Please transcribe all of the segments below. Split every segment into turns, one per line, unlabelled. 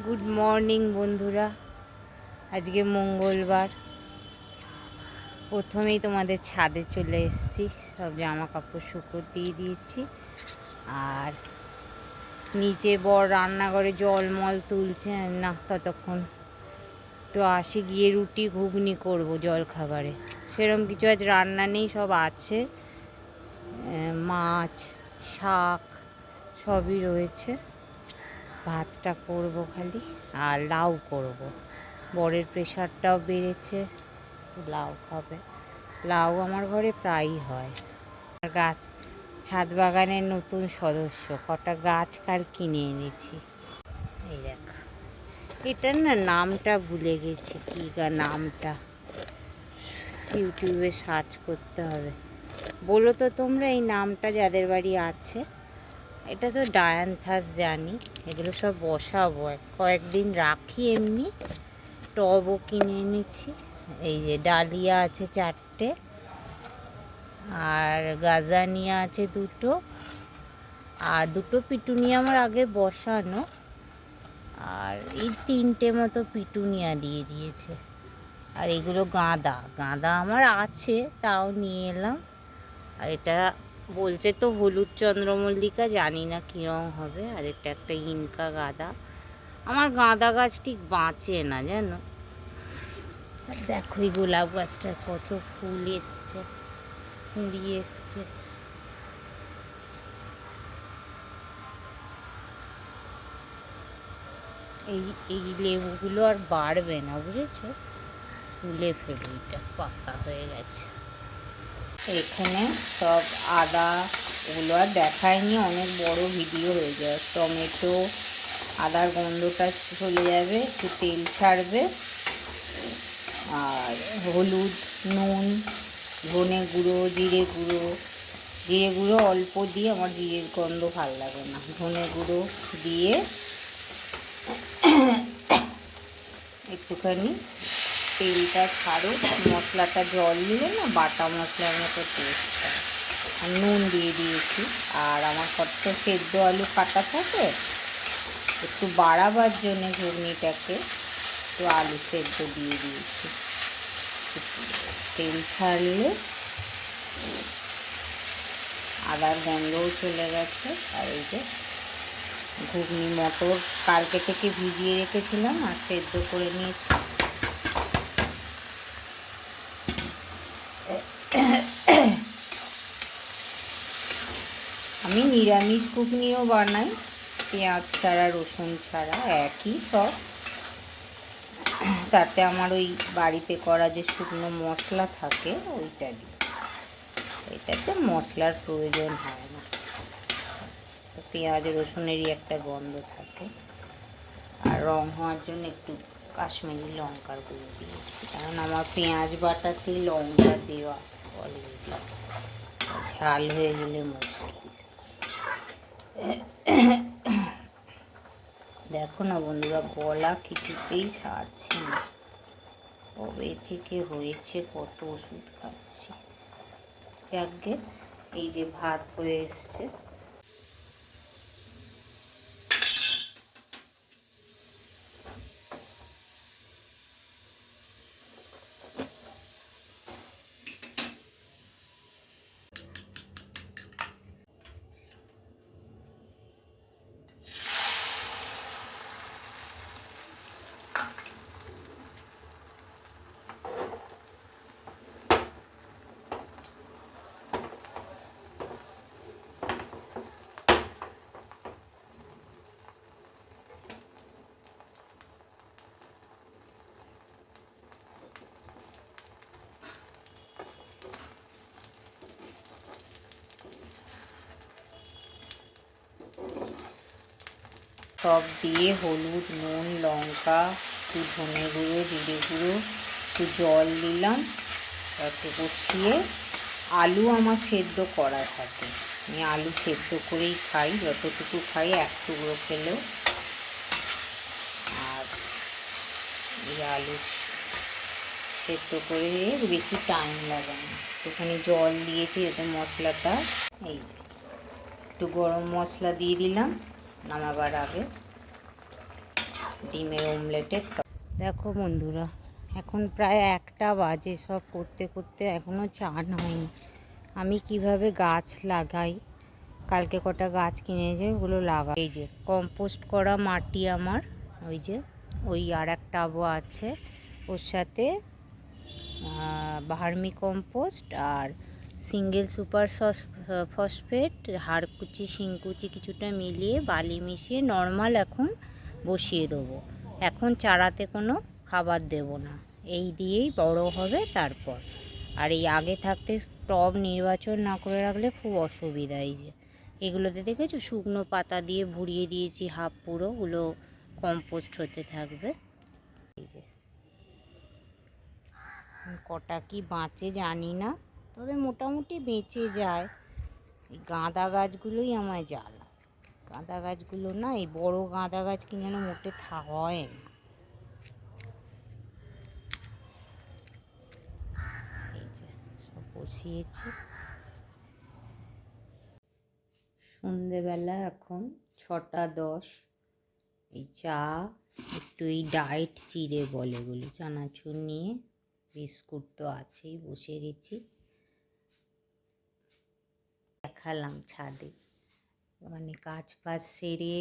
Good morning বন্ধুরা। আজকে মঙ্গলবার। প্রথমেই তোমাদের ছাদে চলে এসেছি, সব জামা কাপড় শুকো দিয়ে দিয়েছি। আর নিচে বর রান্নাঘরে জলমল তুলছে না, ততক্ষণ তো আসি, গিয়ে রুটি ঘুগনি করব জল খাবারে। সেরকম কিছু আজ রান্না নেই, সব আছে, মাছ শাক সবই রয়েছে। ভাতটা করব খালি, আর লাউ করব। বরের প্রেশারটাও বেড়েছে, লাউ খাবে। লাউ আমার ঘরে প্রায়ই হয়। গাছ, ছাদ বাগানের নতুন সদস্য, কটা গাছ কাল কিনে এনেছি। এই দেখ, এটার না নামটা ভুলে গেছি, কী নামটা, ইউটিউবে সার্চ করতে হবে। বলো তো তোমরা এই নামটা যাদের বাড়ি আছে। এটা তো ডায়ান্থাস জানি, এগুলো সব বসাবো, কয়েকদিন রাখি। এমনি টবও কিনে এনেছি। এই যে ডালিয়া আছে 4টে, আর গাজানিয়া আছে 2টো, আর 2টো পিটুনিয়া আমার আগে বসানো, আর এই 3টে মতো পিটুনিয়া দিয়ে দিয়েছে। আর এগুলো গাঁদা, গাঁদা আমার আছে, তাও নিয়ে এলাম। আর এটা বলছে তো হলুদ চন্দ্রমল্লিকা, জানি না কীরকম হবে। আর এটা একটা ইনকা গাঁদা। আমার গাঁদা গাছ ঠিক বাঁচে না জানো। দেখো এই গোলাপ গাছটার কত ফুল এসছে, কুঁড়ি এসছে। এই এই লেবুগুলো আর বাড়বে না, বুঝেছো, তুলে ফেলি, এটা পাকা হয়ে গেছে। এখানে সব আদা, ওগুলো আর দেখায়নি, অনেক বড় ভিডিও হয়ে যায়। টমেটো, আদার গন্ধটা চলে যাবে, একটু তেল ছাড়বে, আর হলুদ, নুন, ধনে গুঁড়ো, জিরে গুঁড়ো। জিরে গুঁড়ো অল্প দিয়ে, আমার জিরের গন্ধ ভালো লাগে না। ধনে গুঁড়ো দিয়ে একটুখানি তেলটা ছাড়ো, মশলাটা জল দিলে না বাটা মশলার মতো টেস্ট হয়। আর নুন দিয়ে দিয়েছি। আর আমার কত সেদ্ধ আলু কাটা থাকে, একটু বাড়াবার জন্যে ঘুগনিটাকে একটু আলু সেদ্ধ দিয়ে দিয়েছি। তেল ছাড়লে আদার গন্ধও চলে গেছে। আর এই যে ঘুগনি, মটর কালকে থেকে ভিজিয়ে রেখেছিলাম আর সেদ্ধ করে নিয়েছি। আমি নিরামিষ ঘুগনিও বানাই, পেঁয়াজ ছাড়া, রসুন ছাড়া, একই সব। তাতে আমার ওই বাড়িতে করা যে শুকনো মশলা থাকে ওইটা দিই, এটাতে মশলার প্রয়োজন হয় না। পেঁয়াজ রসুনেরই একটা গন্ধ থাকে। আর রং হওয়ার জন্য একটু কাশ্মীরি লঙ্কার গুঁড়ো দিয়েছি, কারণ আমার পেঁয়াজ বাটাতে লঙ্কা দেওয়া অলরেডি, ঝাল হয়ে গেলে মুশকিল। দেখো না বন্ধুরা, গলা কিছুতেই সারছে না, কবে থেকে হয়েছে, কত ওষুধ খাচ্ছি। যাকে এই যে ভাত হয়ে এসছে, সব দিয়ে হলুদ, নুন, লঙ্কা, একটু ধনে গুঁড়ো, জিরে গুঁড়ো, একটু জল দিলাম, একটু কষিয়ে। আলু আমার সেদ্ধ করা থাকে, আমি আলু সেদ্ধ করেই খাই, যতটুকু খাই 1 টুকরো খেলেও। আর এই আলু সেদ্ধ করে বেশি টাইম লাগে না। একটুখানি জল দিয়েছি যাতে মশলাটা, এই যে একটু গরম মশলা দিয়ে দিলাম নামাবার আগে। ডিমের অমলেটের। দেখো বন্ধুরা, এখন প্রায় 1টা বাজে, সব করতে করতে এখনও চান হয়নি। আমি কিভাবে গাছ লাগাই, কালকে কটা গাছ কিনেছে ওগুলো লাগাই। এই যে কম্পোস্ট করা মাটি আমার, ওই যে ওই আর এক টাবও আছে, ওর সাথে ভার্মি কম্পোস্ট আর সিঙ্গেল সুপার ফসফেট, হাড়কুচি শিংকুচি কিছুটা মিলিয়ে বালি মিশিয়ে নর্মাল এখন বসিয়ে দেবো। এখন চারাতে কোনো খাবার দেব না, এই দিয়েই বড় হবে তারপর। আর এই আগে থাকতে টব নির্বাচন না করে রাখলে খুব অসুবিধা। এই যে এগুলোতে দেখেছো শুকনো পাতা দিয়ে ভরিয়ে দিয়েছি হাফ, পুরো ওগুলো কম্পোস্ট হতে থাকবে। এই যে কটা কি বাঁচে জানি না, তবে মোটামুটি বেঁচে যায়। এই গাঁদা গাছগুলোই আমায় জ্বালা। গাঁদা গাছগুলো না, এই বড় গাঁদা গাছ কিনে মোটে হয় না। এই যে সব বসিয়েছি। সন্ধেবেলা এখন 6টা 10। এই চা, একটু এই ডায়েট চিড়ে বলে এগুলো, চানাচুর নিয়ে, বিস্কুট তো আছেই, বসে গেছি। দেখালাম ছাদে, মানে কাজ ফাজ সেরে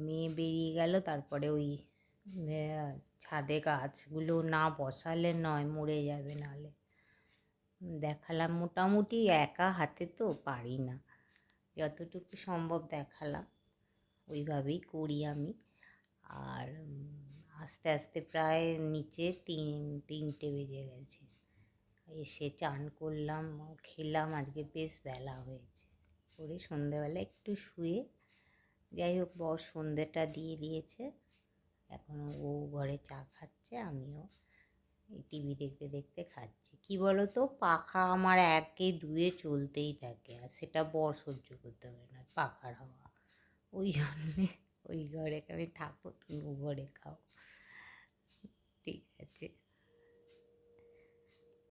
মেয়ে বেরিয়ে গেল, তারপরে ওই ছাদে গাছগুলো না বসালে নয়, মরে যাবে নাহলে। দেখালাম, মোটামুটি একা হাতে তো পারি না, যতটুকু সম্ভব দেখালাম, ওইভাবেই করি আমি। আর আস্তে আস্তে প্রায় নিচে 3টে বেজে গেছে। এসে চান করলাম, খেলাম, আজকে বেশ বেলা হয়েছে। করে সন্ধেবেলা একটু শুয়ে, যাই হোক বর সন্ধেটা দিয়ে দিয়েছে, এখন ও ঘরে চা খাচ্ছে, আমিও এই টিভি দেখতে দেখতে খাচ্ছি। কি বলো তো, পাখা আমার 1-2 চলতেই থাকে, আর সেটা বর সহ্য করতে পারে না পাখার হাওয়া। ওই জন্যে ওই ঘরে আমি থাকো, তুমি ও ঘরে খাও।